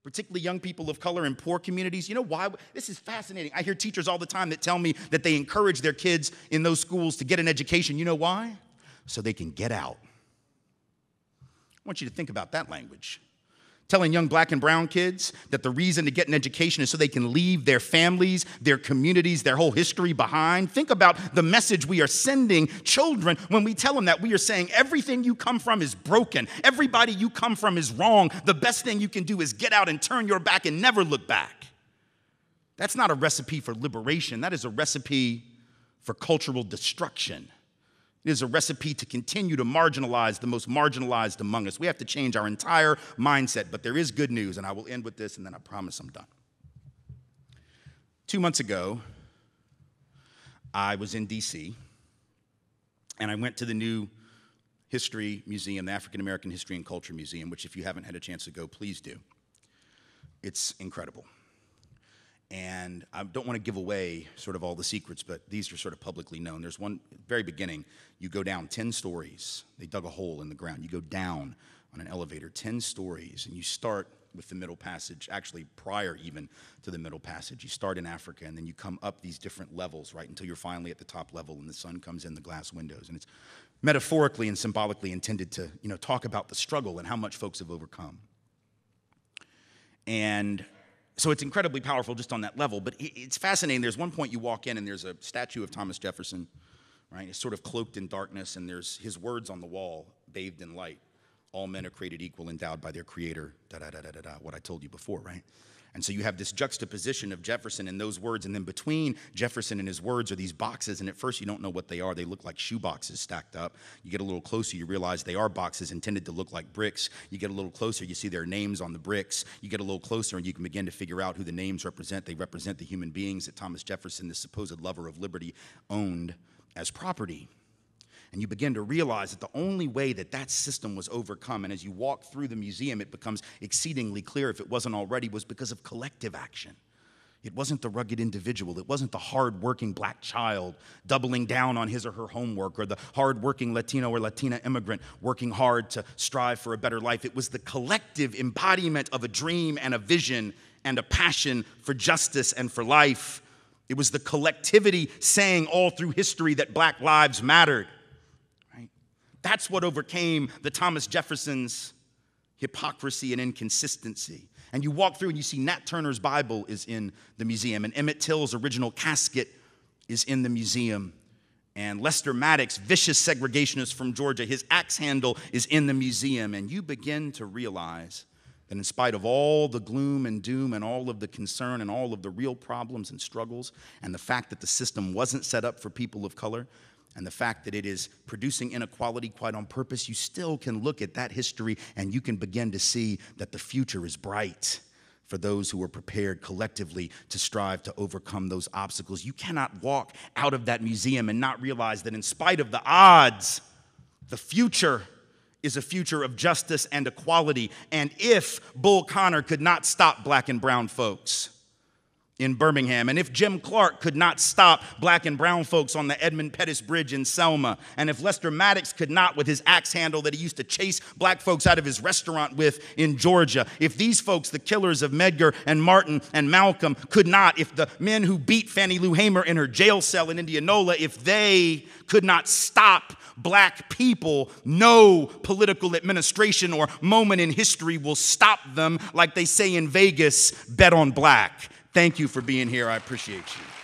particularly young people of color in poor communities. You know why? This is fascinating. I hear teachers all the time that tell me that they encourage their kids in those schools to get an education. You know why? So they can get out. I want you to think about that language. Telling young black and brown kids that the reason to get an education is so they can leave their families, their communities, their whole history behind. Think about the message we are sending children when we tell them that. We are saying everything you come from is broken. Everybody you come from is wrong. The best thing you can do is get out and turn your back and never look back. That's not a recipe for liberation. That is a recipe for cultural destruction. It is a recipe to continue to marginalize the most marginalized among us. We have to change our entire mindset, but there is good news, and I will end with this, and then I promise I'm done. 2 months ago, I was in D.C., and I went to the new History Museum, the African American History and Culture Museum, which if you haven't had a chance to go, please do. It's incredible. And I don't want to give away sort of all the secrets, but these are sort of publicly known. There's one, very beginning, you go down 10 stories. They dug a hole in the ground. You go down on an elevator 10 stories, and you start with the Middle Passage, actually prior even to the Middle Passage. You start in Africa, and then you come up these different levels, right, until you're finally at the top level, and the sun comes in the glass windows. And it's metaphorically and symbolically intended to, talk about the struggle and how much folks have overcome. And so it's incredibly powerful just on that level, but it's fascinating. There's one point you walk in and there's a statue of Thomas Jefferson, right? It's sort of cloaked in darkness, and there's his words on the wall, bathed in light. All men are created equal, endowed by their creator, da-da-da-da-da-da, what I told you before, right? And so you have this juxtaposition of Jefferson and those words, and then between Jefferson and his words are these boxes, and at first you don't know what they are. They look like shoe boxes stacked up. You get a little closer, you realize they are boxes intended to look like bricks. You get a little closer, you see their names on the bricks. You get a little closer, and you can begin to figure out who the names represent. They represent the human beings that Thomas Jefferson, the supposed lover of liberty, owned as property. And you begin to realize that the only way that that system was overcome, and as you walk through the museum, it becomes exceedingly clear, if it wasn't already, was because of collective action. It wasn't the rugged individual. It wasn't the hard-working black child doubling down on his or her homework, or the hard-working Latino or Latina immigrant working hard to strive for a better life. It was the collective embodiment of a dream and a vision and a passion for justice and for life. It was the collectivity saying all through history that black lives mattered. That's what overcame the Thomas Jefferson's hypocrisy and inconsistency. And you walk through and you see Nat Turner's Bible is in the museum, and Emmett Till's original casket is in the museum, and Lester Maddox, vicious segregationist from Georgia, his axe handle is in the museum. And you begin to realize that in spite of all the gloom and doom and all of the concern and all of the real problems and struggles, and the fact that the system wasn't set up for people of color, and the fact that it is producing inequality quite on purpose, you still can look at that history and you can begin to see that the future is bright for those who are prepared collectively to strive to overcome those obstacles. You cannot walk out of that museum and not realize that in spite of the odds, the future is a future of justice and equality. And if Bull Connor could not stop black and brown folks in Birmingham, and if Jim Clark could not stop black and brown folks on the Edmund Pettus Bridge in Selma, and if Lester Maddox could not with his axe handle that he used to chase black folks out of his restaurant with in Georgia, if these folks, the killers of Medgar and Martin and Malcolm, could not, if the men who beat Fannie Lou Hamer in her jail cell in Indianola, if they could not stop black people, no political administration or moment in history will stop them. Like they say in Vegas, bet on black. Thank you for being here. I appreciate you.